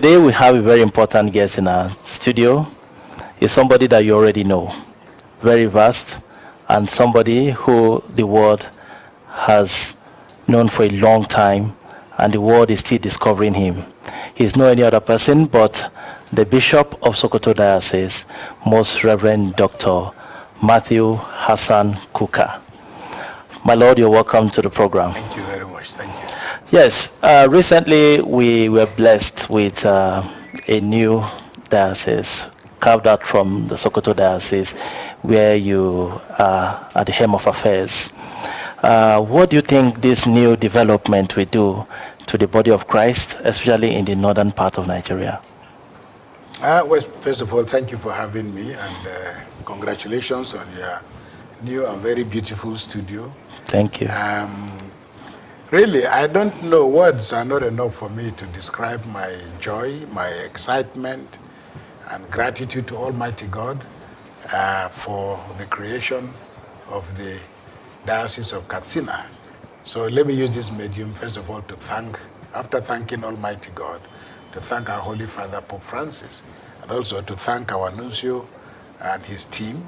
Today we have a very important guest in our studio. It's somebody that you already know, very vast, and somebody who the world has known for a long time, and the world is still discovering him. He's no any other person but the Bishop of Sokoto Diocese, Most Reverend Dr. Matthew Hassan Kuka. My Lord, you're welcome to the program. Thank you very much. Thank you. Yes, recently we were blessed with a new diocese carved out from the Sokoto Diocese, where you are at the helm of affairs. What do you think this new development will do to the body of Christ, especially in the northern part of Nigeria? Well, first of all, thank you for having me, and congratulations on your new and very beautiful studio. Thank you. Really, I don't know, words are not enough for me to describe my joy, my excitement, and gratitude to Almighty God for the creation of the Diocese of Katsina. So let me use this medium, first of all, to thank, after thanking Almighty God, to thank our Holy Father, Pope Francis, and also to thank our nuncio and his team,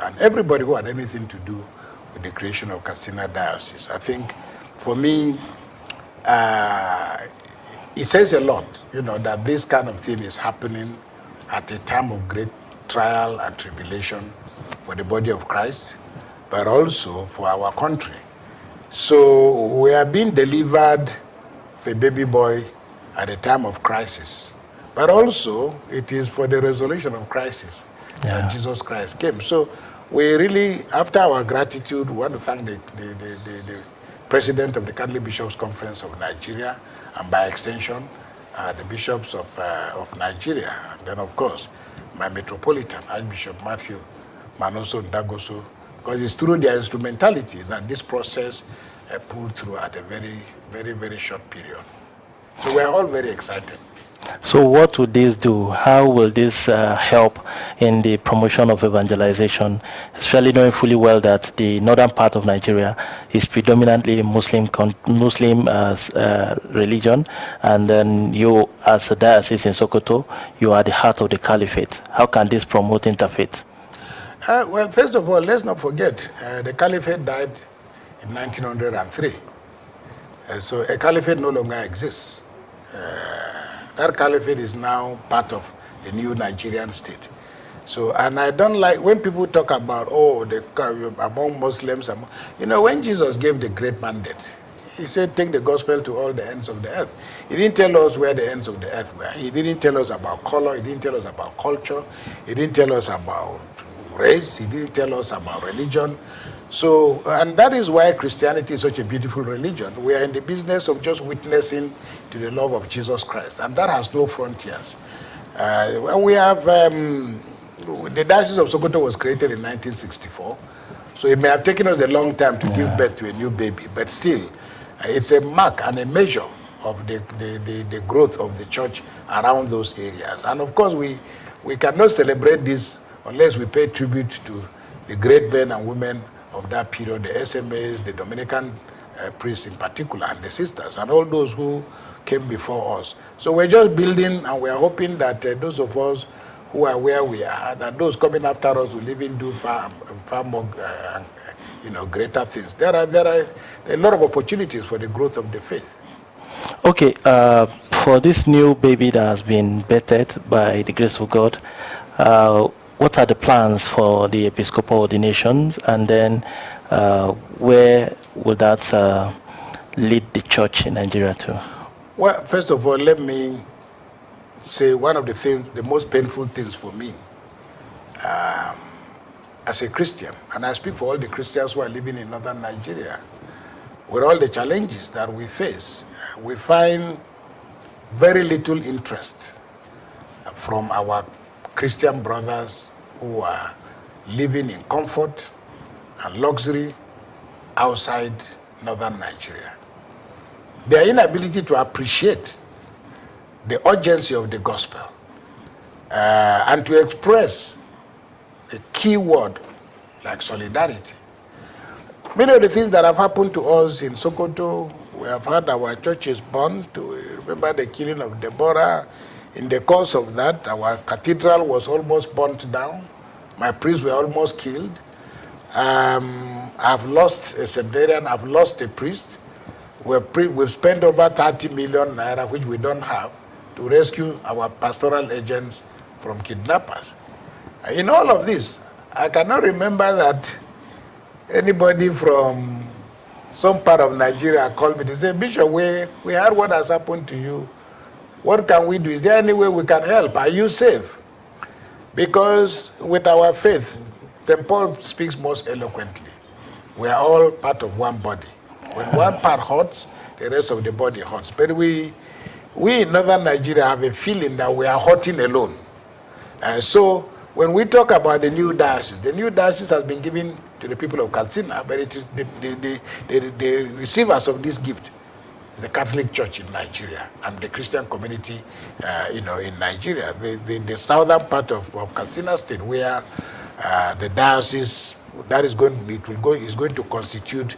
and everybody who had anything to do with the creation of Katsina Diocese. I think, for me, it says a lot, that this kind of thing is happening at a time of great trial and tribulation for the body of Christ, but also for our country. So we are being delivered of a baby boy at a time of crisis, but also it is for the resolution of crisis that Jesus Christ came. So we really, after our gratitude, we want to thank the President of the Catholic Bishops' Conference of Nigeria, and by extension, the bishops of Nigeria. And then, of course, my Metropolitan, Archbishop Matthew Manoso Ndagoso, because it's through their instrumentality that this process pulled through at a very, very, very short period. So we're all very excited. So what would this do? How will this help in the promotion of evangelization, especially knowing fully well that the northern part of Nigeria is predominantly Muslim religion, and then you, as a diocese in Sokoto, you are the heart of the caliphate. How can this promote interfaith? Well, first of all, let's not forget, the caliphate died in 1903. So a caliphate no longer exists. That caliphate is now part of the new Nigerian state. So, and I don't like when people talk about, among Muslims, when Jesus gave the great mandate, he said, take the gospel to all the ends of the earth. He didn't tell us where the ends of the earth were. He didn't tell us about color. He didn't tell us about culture. He didn't tell us about race. He didn't tell us about religion. So, and that is why Christianity is such a beautiful religion. We are in the business of just witnessing to the love of Jesus Christ, and that has no frontiers. And we have, the Diocese of Sokoto was created in 1964, so it may have taken us a long time to give birth to a new baby, but still, it's a mark and a measure of the growth of the church around those areas. And of course, we cannot celebrate this unless we pay tribute to the great men and women of that period, the SMAs, the Dominican priests in particular, and the sisters, and all those who came before us. So we're just building, and we're hoping that those of us who are where we are, that those coming after us will even do far more, greater things. There are a lot of opportunities for the growth of the faith. Okay, for this new baby that has been birthed by the grace of God, what are the plans for the Episcopal ordinations, and then where will that lead the church in Nigeria to? Well, first of all, let me say one of the things, the most painful things for me as a Christian, and I speak for all the Christians who are living in northern Nigeria, with all the challenges that we face, we find very little interest from our Christian brothers who are living in comfort and luxury outside northern Nigeria. Their inability to appreciate the urgency of the gospel and to express a key word like solidarity. Many of the things that have happened to us in Sokoto, we have had our churches burned. To remember the killing of Deborah In the course of that, our cathedral was almost burnt down. My priests were almost killed. I've lost a seminarian, I've lost a priest. We've spent over 30 million naira, which we don't have, to rescue our pastoral agents from kidnappers. In all of this, I cannot remember that anybody from some part of Nigeria called me to say, Bishop, we heard what has happened to you. What can we do? Is there any way we can help? Are you safe? Because with our faith, St. Paul speaks most eloquently. We are all part of one body. When one part hurts, the rest of the body hurts. But we in northern Nigeria have a feeling that we are hurting alone. So when we talk about the new diocese has been given to the people of Katsina, but it is the receivers of this gift is the Catholic Church in Nigeria and the Christian community, in Nigeria. The southern part of Katsina State, where the diocese that is going to constitute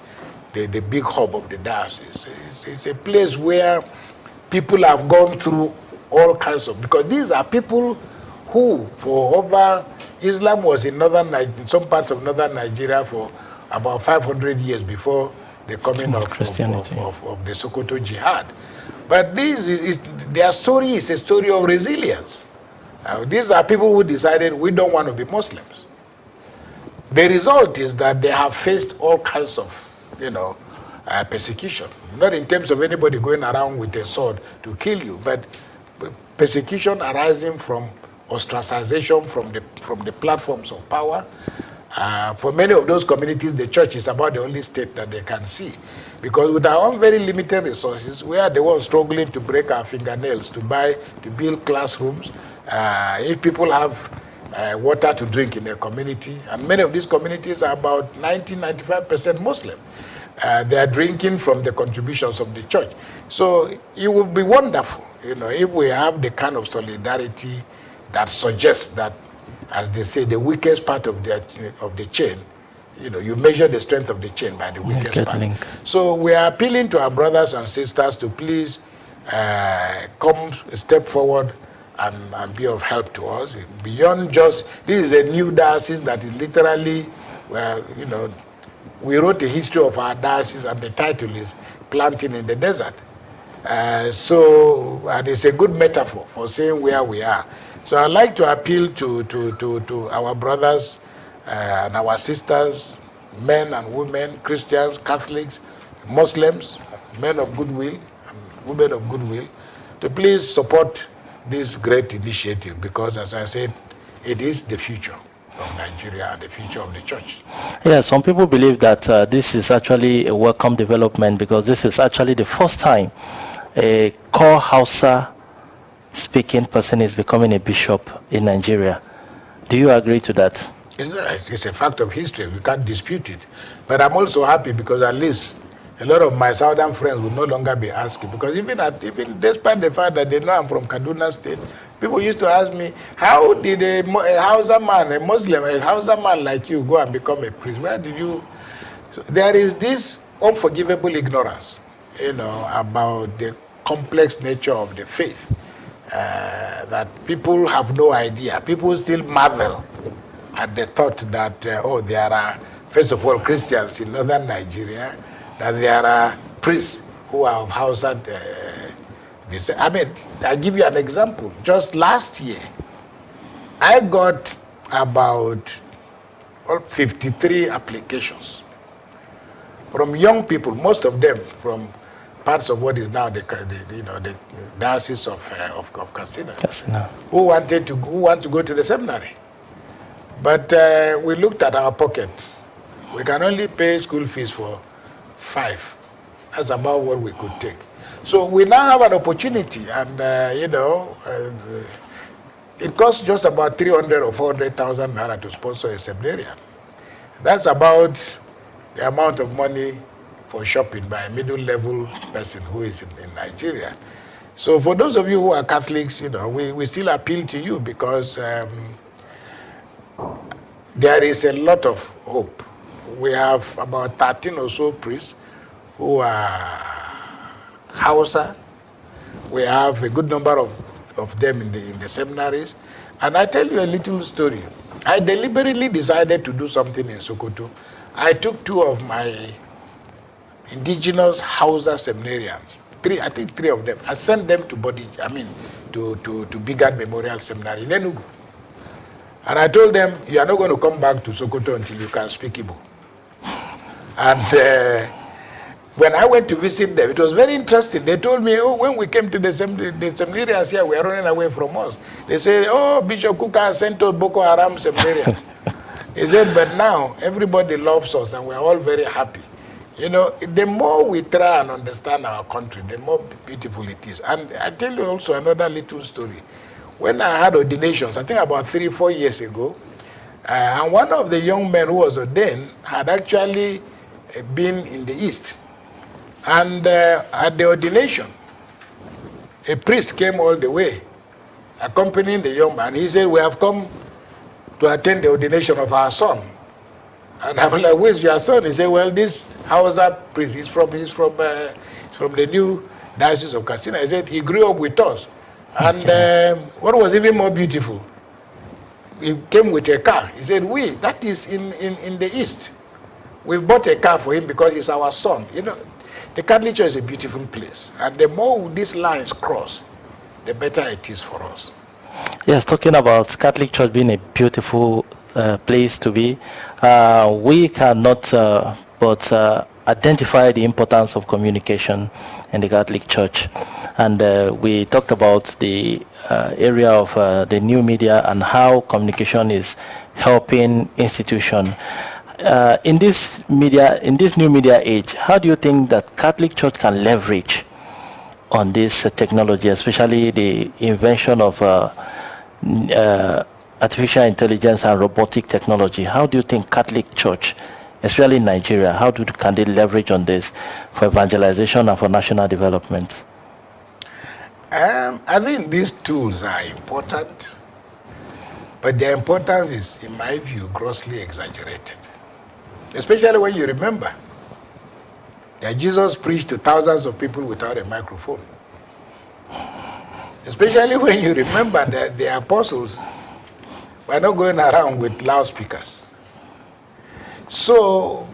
the big hub of the diocese. It's a place where people have gone through all kinds of, because these are people who, for over, Islam was in some parts of northern Nigeria for about 500 years before the coming of the Sokoto Jihad. But their story is a story of resilience. These are people who decided we don't want to be Muslims. The result is that they have faced all kinds of, persecution. Not in terms of anybody going around with a sword to kill you, but persecution arising from ostracization from the platforms of power. For many of those communities, the church is about the only state that they can see. Because with our own very limited resources, we are the ones struggling to break our fingernails to build classrooms. If people have water to drink in their community, and many of these communities are about 90-95% Muslim. They are drinking from the contributions of the church. So it would be wonderful, if we have the kind of solidarity that suggests that, as they say, the weakest part of the chain, you measure the strength of the chain by the weakest part. Link. So we are appealing to our brothers and sisters to please come step forward and be of help to us. Beyond just, this is a new diocese that is literally, we wrote a history of our diocese and the title is Planting in the Desert. And it's a good metaphor for saying where we are. So I'd like to appeal to our brothers and our sisters, men and women, Christians, Catholics, Muslims, men of goodwill, and women of goodwill, to please support this great initiative, because, as I said, it is the future of Nigeria and the future of the church. Yeah, some people believe that this is actually a welcome development, because this is actually the first time a core Hausa speaking person is becoming a bishop in Nigeria. Do you agree to that? It's a fact of history. We can't dispute it. But I'm also happy because at least a lot of my southern friends will no longer be asking. Because even despite the fact that they know I'm from Kaduna State, people used to ask me, how did a Hausa man, a Hausa man like you go and become a priest? Where did you? So there is this unforgivable ignorance, about the complex nature of the faith. That people have no idea. People still marvel at the thought that, there are, first of all, Christians in northern Nigeria, that there are priests who are of Hausa. I'll give you an example. Just last year, I got about 53 applications from young people, most of them from parts of what is now the diocese of Katsina, who want to go to the seminary. But we looked at our pocket. We can only pay school fees for 5. That's about what we could take. So we now have an opportunity, and it costs just about 300 or 400,000 naira to sponsor a seminarian. That's about the amount of money for shopping by a middle-level person who is in Nigeria. So for those of you who are Catholics, we still appeal to you, because there is a lot of hope. We have about 13 or so priests who are Hausa. We have a good number of of them in the seminaries. And I tell you a little story. I deliberately decided to do something in Sokoto. I took 2 of my indigenous Hausa seminarians, I think 3 of them. I sent them to to Bigad Memorial Seminary in Enugu. And I told them, you are not going to come back to Sokoto until you can speak Igbo. And when I went to visit them, it was very interesting. They told me, oh, when we came to the seminarians here, we are running away from us. They say, oh, Bishop Kuka sent us Boko Haram seminarians. He said, but now everybody loves us and we're all very happy. You know, the more we try and understand our country, the more beautiful it is. And I tell you also another little story. When I had ordinations, I think about 3-4 years ago, and one of the young men who was ordained had actually been in the East. And at the ordination, a priest came all the way, accompanying the young man. He said, we have come to attend the ordination of our son. And I'm like, where's your son? He said, well, this Hausa priest, he's from the new diocese of Katsina. He said, he grew up with us. And what was even more beautiful, he came with a car. He said, that is in the East. We've bought a car for him because he's our son. You know, the Catholic Church is a beautiful place. And the more these lines cross, the better it is for us. Yes, talking about Catholic Church being a beautiful place to be, we cannot but identify the importance of communication in the Catholic Church. And we talked about the area of the new media and how communication is helping institution. In this new media age, how do you think that Catholic Church can leverage on this technology, especially the invention of artificial intelligence and robotic technology? How do you think Catholic Church, especially in Nigeria, can they leverage on this for evangelization and for national development? I think these tools are important, but their importance is, in my view, grossly exaggerated. Especially when you remember that Jesus preached to thousands of people without a microphone. Especially when you remember that the apostles were not going around with loudspeakers. So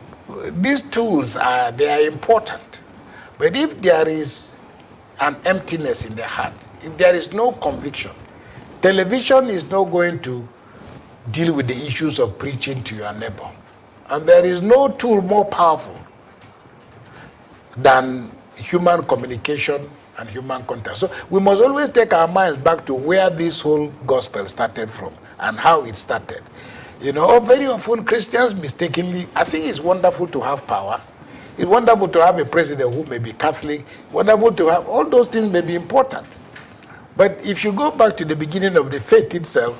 these tools they are important. But if there is an emptiness in the heart, if there is no conviction, television is not going to deal with the issues of preaching to your neighbor. And there is no tool more powerful than human communication and human contact. So we must always take our minds back to where this whole gospel started from and how it started. You know, very often Christians mistakenly, I think it's wonderful to have power. It's wonderful to have a president who may be Catholic. Wonderful to have, all those things may be important. But if you go back to the beginning of the faith itself,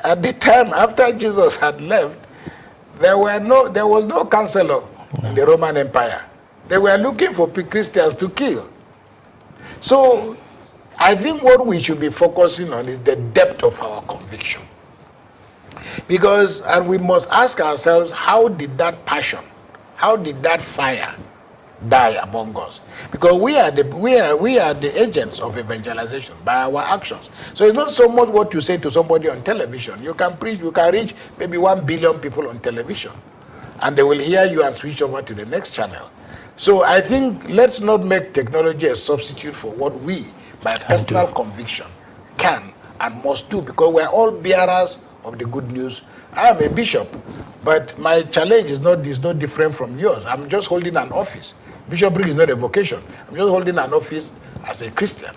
at the time after Jesus had left, there was no counselor in the Roman Empire. They were looking for Christians to kill. So I think what we should be focusing on is the depth of our conviction. And we must ask ourselves, how did that passion, how did that fire die among us? Because we are the agents of evangelization by our actions. So it's not so much what you say to somebody on television. You can preach, you can reach maybe 1 billion people on television, and they will hear you and switch over to the next channel. So I think let's not make technology a substitute for what we, by personal conviction, can and must do, because we're all bearers of the good news. I am a bishop, but my challenge is not different from yours. I'm just holding an office. Bishopric is not a vocation. I'm just holding an office as a Christian.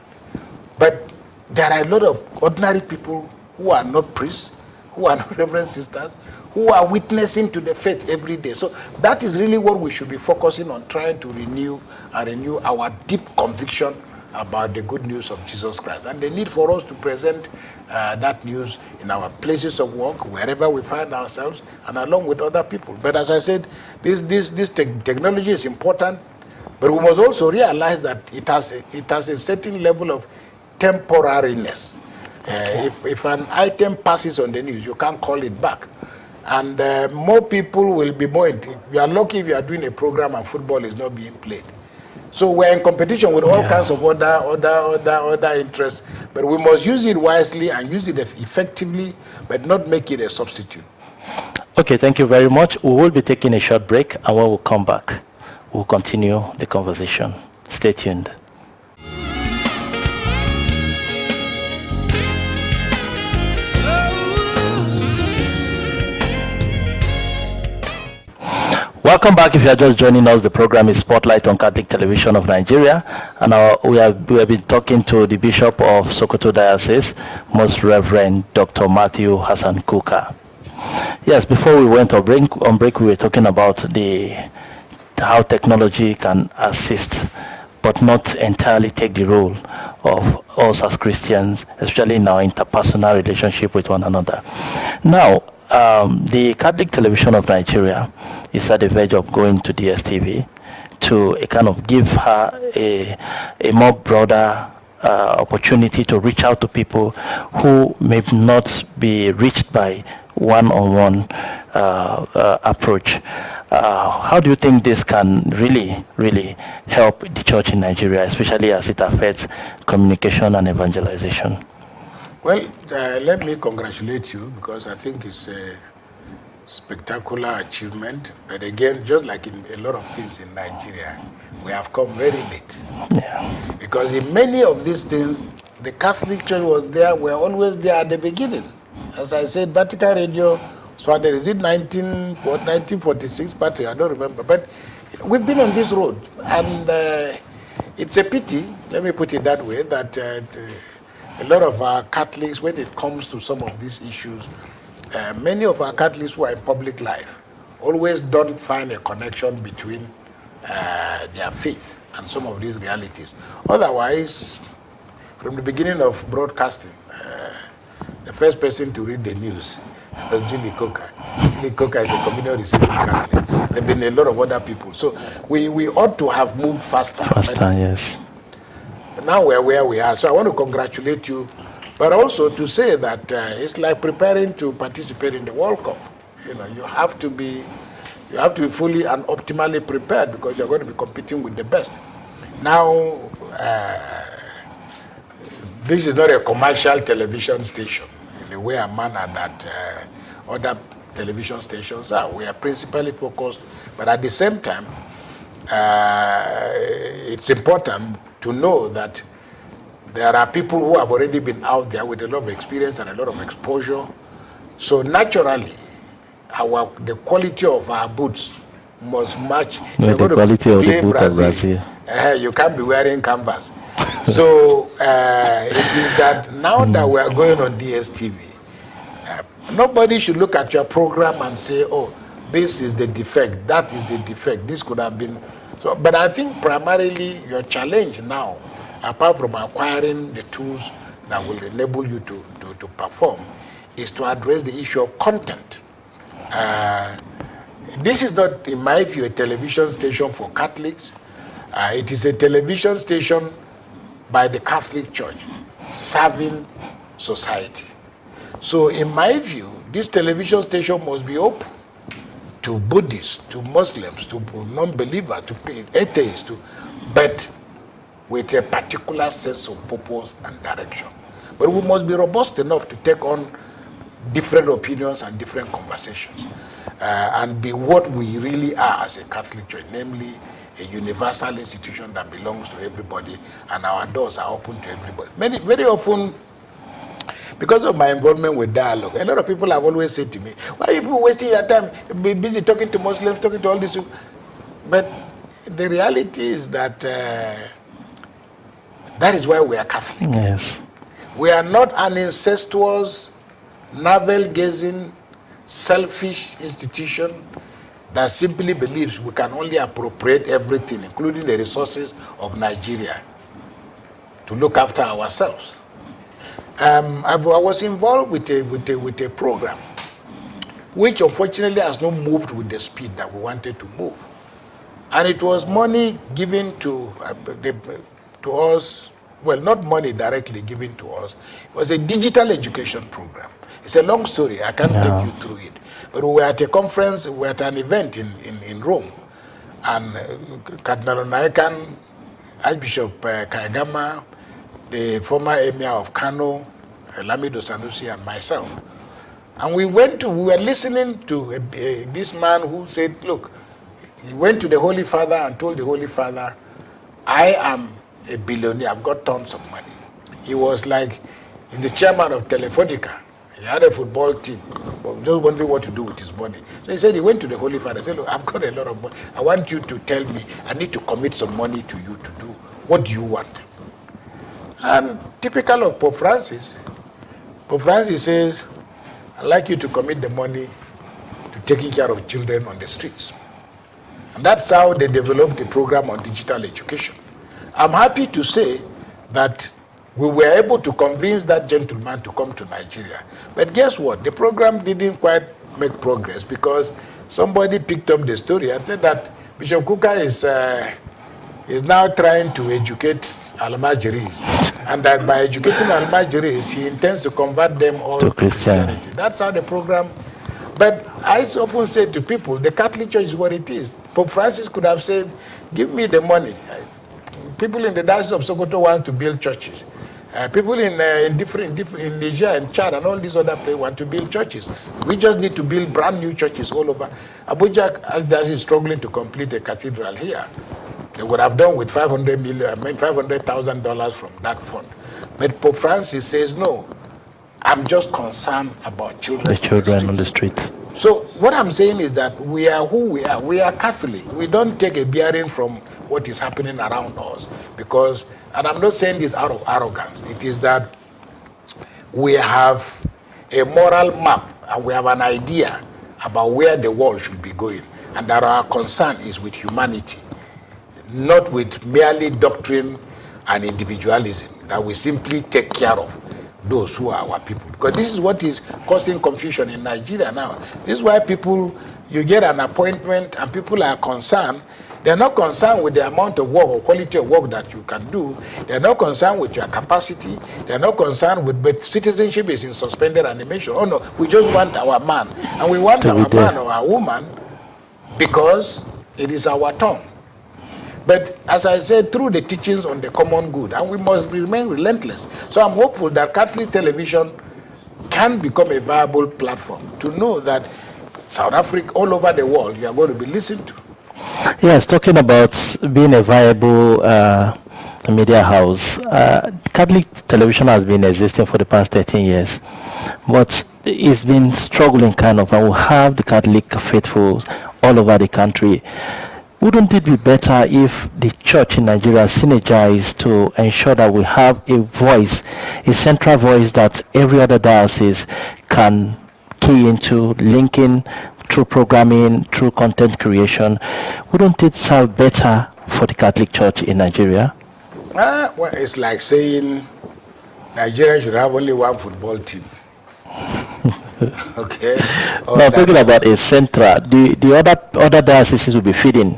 But there are a lot of ordinary people who are not priests, who are not reverend sisters, who are witnessing to the faith every day. So that is really what we should be focusing on, trying to renew our deep conviction about the good news of Jesus Christ and the need for us to present that news in our places of work, wherever we find ourselves, and along with other people. But as I said, this technology is important, but we must also realize that it has a certain level of temporariness. If an item passes on the news, you can't call it back. And more people will be more. You are lucky if you are doing a program and football is not being played. So we're in competition with all kinds of other interests, but we must use it wisely and use it effectively, but not make it a substitute. Okay, thank you very much. We will be taking a short break, and when we come back, we'll continue the conversation. Stay tuned. Welcome back. If you are just joining us, the program is Spotlight on Catholic Television of Nigeria, and we have been talking to the Bishop of Sokoto Diocese, Most Reverend Dr. Matthew Hassan Kuka. Yes, before we went on break, we were talking about how technology can assist, but not entirely take the role of us as Christians, especially in our interpersonal relationship with one another. Now, the Catholic Television of Nigeria is at the verge of going to DSTV to kind of give her a more broader opportunity to reach out to people who may not be reached by one-on-one approach. How do you think this can really help the church in Nigeria, especially as it affects communication and evangelization? Well, let me congratulate you, because I think it's a spectacular achievement. But again, just like in a lot of things in Nigeria, we have come very late. Yeah. Because in many of these things, the Catholic Church was there, were always there at the beginning. As I said, Vatican Radio, so there is it 1946, Patrick, I don't remember. But we've been on this road, and it's a pity, let me put it that way, that a lot of our Catholics, when it comes to some of these issues, many of our Catholics who are in public life always don't find a connection between their faith and some of these realities. Otherwise, from the beginning of broadcasting, the first person to read the news was Julie Kuka. Julie Kuka is a communal receiving Catholic. There have been a lot of other people. So we ought to have moved faster. Yes. Now we're where we are. So I want to congratulate you, but also to say that it's like preparing to participate in the World Cup. You know, you have to be fully and optimally prepared, because you're going to be competing with the best. Now, this is not a commercial television station in the way a manner that other television stations are. We are principally focused, but at the same time, it's important to know that there are people who have already been out there with a lot of experience and a lot of exposure. So naturally, the quality of our boots must match the quality of the boot of Brazil. You can't be wearing canvas. So it is that now that we are going on DSTV, nobody should look at your program and say, oh, this is the defect, that is the defect, this could have been. So, but I think primarily your challenge now, apart from acquiring the tools that will enable you to perform, is to address the issue of content. This is not, in my view, a television station for Catholics. It is a television station by the Catholic Church, serving society. So in my view, this television station must be open to Buddhists, to Muslims, to non-believers, to atheists, but with a particular sense of purpose and direction. But we must be robust enough to take on different opinions and different conversations, and be what we really are as a Catholic Church, namely a universal institution that belongs to everybody, and our doors are open to everybody. Very often, because of my involvement with dialogue, a lot of people have always said to me, why are you people wasting your time, be busy talking to Muslims, talking to all this? But the reality is that that is why we are Catholic. Yes. We are not an incestuous, navel-gazing, selfish institution that simply believes we can only appropriate everything, including the resources of Nigeria, to look after ourselves. I was involved with a program which unfortunately has not moved with the speed that we wanted to move. And it was money given to us, well, not money directly given to us. It was a digital education program. It's a long story. I can't take you through it. But we were at a conference, we were at an event in Rome. And Cardinal Onaikan Archbishop Kagama, the former Emir of Kano, Lamido Sanusi, and myself. And we were listening to this man who said, look, he went to the Holy Father and told the Holy Father, I am a billionaire, I've got tons of money. He was like, he's the chairman of Telefonica. He had a football team, but just wondering what to do with his money. So he said he went to the Holy Father and said, look, I've got a lot of money. I want you to tell me, I need to commit some money to you to do. What do you want? And typical of Pope Francis says, I'd like you to commit the money to taking care of children on the streets. And that's how they developed a program on digital education. I'm happy to say that we were able to convince that gentleman to come to Nigeria. But guess what? The program didn't quite make progress because somebody picked up the story and said that Bishop Kuka is now trying to educate Almajiris. And that by educating Almajiris, he intends to convert them all to Christianity. That's how the program. But I often say to people, the Catholic Church is what it is. Pope Francis could have said, give me the money. People in the Diocese of Sokoto want to build churches. People in Niger and Chad and all these other places want to build churches. We just need to build brand new churches all over. Abuja is struggling to complete a cathedral here. They would have done with $500,000 from that fund. But Pope Francis says, no, I'm just concerned about children. The children on the streets. So what I'm saying is that we are who we are. We are Catholic. We don't take a bearing from what is happening around us because, and I'm not saying this out of arrogance, it is that we have a moral map and we have an idea about where the world should be going, and that our concern is with humanity, not with merely doctrine and individualism, that we simply take care of those who are our people. Because this is what is causing confusion in Nigeria now. This is why you get an appointment and people are concerned. They're not concerned with the amount of work or quality of work that you can do. They're not concerned with your capacity. They're not concerned with, but citizenship is in suspended animation. Oh no, we just want our man. And we want our man or our woman because it is our turn. But as I said, through the teachings on the common good, and we must remain relentless. So I'm hopeful that Catholic television can become a viable platform to know that South Africa, all over the world, you are going to be listened to. Yes, talking about being a viable media house, Catholic television has been existing for the past 13 years, but it's been struggling kind of, and we have the Catholic faithful all over the country. Wouldn't it be better if the church in Nigeria synergized to ensure that we have a voice, a central voice that every other diocese can key into, linking through programming, through content creation? Wouldn't it serve better for the Catholic Church in Nigeria? Well, it's like saying Nigeria should have only one football team. Okay. Now, talking about a central, the other dioceses will be feeding.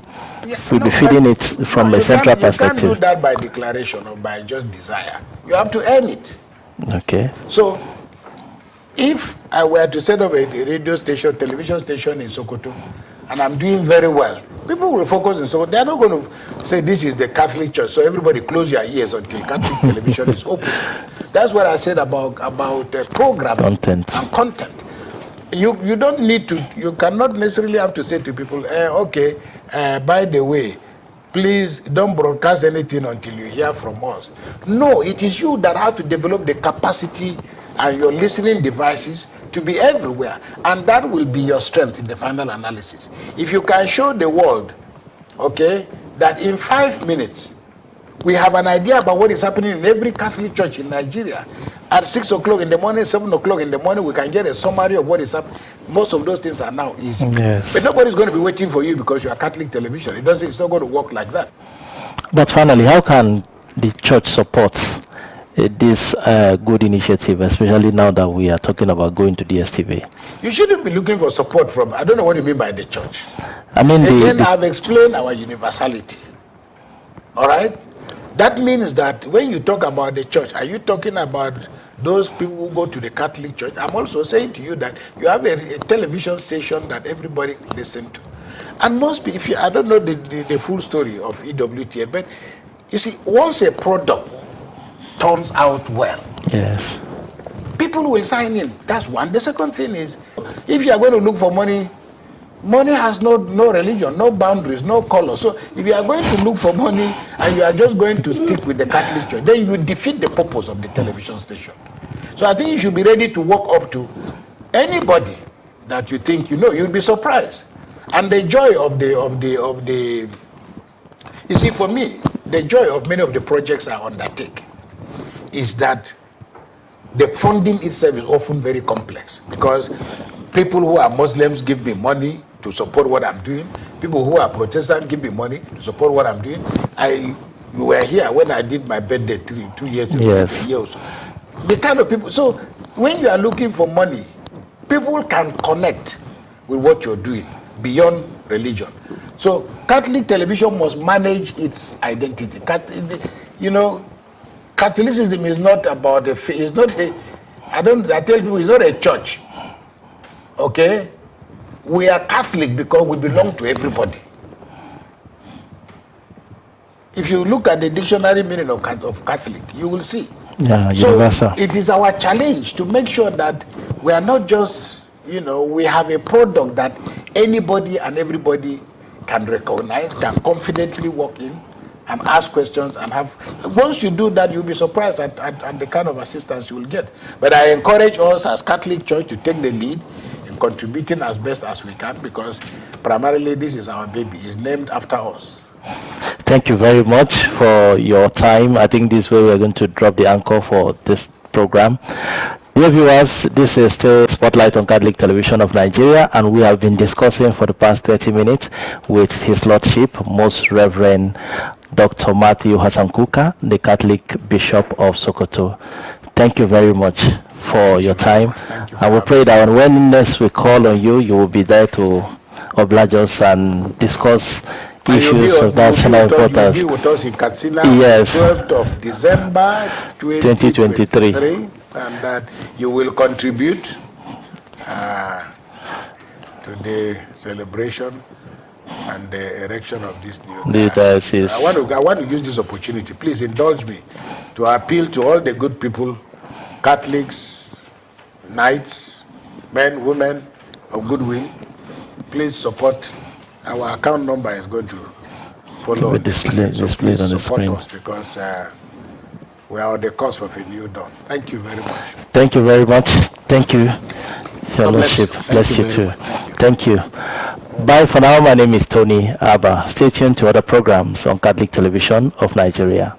We'll be feeding it from a central perspective. You can't do that by declaration or by just desire. You have to earn it. Okay. So, if I were to set up a radio station, television station in Sokoto, and I'm doing very well, people will focus on Sokoto. They're not going to say this is the Catholic Church, so everybody close your ears until Catholic television is open. That's what I said about programming and content. You don't need to, you cannot necessarily have to say to people, okay, by the way, please don't broadcast anything until you hear from us. No, it is you that have to develop the capacity and your listening devices to be everywhere. And that will be your strength in the final analysis. If you can show the world, okay, that in 5 minutes, we have an idea about what is happening in every Catholic church in Nigeria. At 6 o'clock in the morning, 7 o'clock in the morning, we can get a summary of what is happening. Most of those things are now easy. Yes. But nobody's going to be waiting for you because you are Catholic television. It's not going to work like that. But finally, how can the church support this good initiative, especially now that we are talking about going to DSTV? You shouldn't be looking for support from, I don't know what you mean by the church. I mean, again, I've explained our universality. All right? That means that when you talk about the church, are you talking about those people who go to the Catholic Church? I'm also saying to you that you have a television station that everybody listens to. And most people, I don't know the full story of EWTN, but You see, once a product turns out well, Yes. people will sign in. That's one. The second thing is, if you are going to look for money, money has no religion, no boundaries, no color. So if you are going to look for money and you are just going to stick with the Catholic Church, then you defeat the purpose of the television station. So I think you should be ready to walk up to anybody that you think you know. You'll be surprised. And the joy of the you see, for me, the joy of many of the projects I undertake is that the funding itself is often very complex, because people who are Muslims give me money to support what I'm doing. People who are Protestant give me money to support what I'm doing. You were here when I did my birthday 2 years ago. Yes. The kind of people. So when you are looking for money, people can connect with what you're doing beyond religion. So Catholic television must manage its identity. Catholicism is not about a faith. It's not a. I tell people it's not a church. Okay, we are Catholic because we belong to everybody. If you look at the dictionary meaning of Catholic, you will see. Yeah, so universal. it is our challenge to make sure that we are not just, we have a product that anybody and everybody can recognize, can confidently walk in and ask questions and have. Once you do that, you'll be surprised at the kind of assistance you will get. But I encourage us as Catholic Church to take the lead in contributing as best as we can, because primarily this is our baby. It's named after us. Thank you very much for your time. I think this way we're going to drop the anchor for this program. Dear viewers, this is still Spotlight on Catholic Television of Nigeria, and we have been discussing for the past 30 minutes with His Lordship, Most Reverend Dr. Matthew Hassan Kuka, the Catholic Bishop of Sokoto. Thank you very much for your time. And we pray that when next we call on you, you will be there to oblige us and discuss issues of national importance. You'll be with us in Katsina, yes. 12th of December 2023, and that you will contribute to the celebration and the erection of this new diocese. I want to use this opportunity, please indulge me, to appeal to all the good people, Catholics, knights, men, women of goodwill. Please support. Our account number is going to follow. Displayed on the screen. Us, because we are on the cusp of a new dawn. Thank you very much. Thank you very much. Thank you, Your Lordship. Bless you too. Thank you. Bye for now. My name is Tony Abba. Stay tuned to other programs on Catholic Television of Nigeria.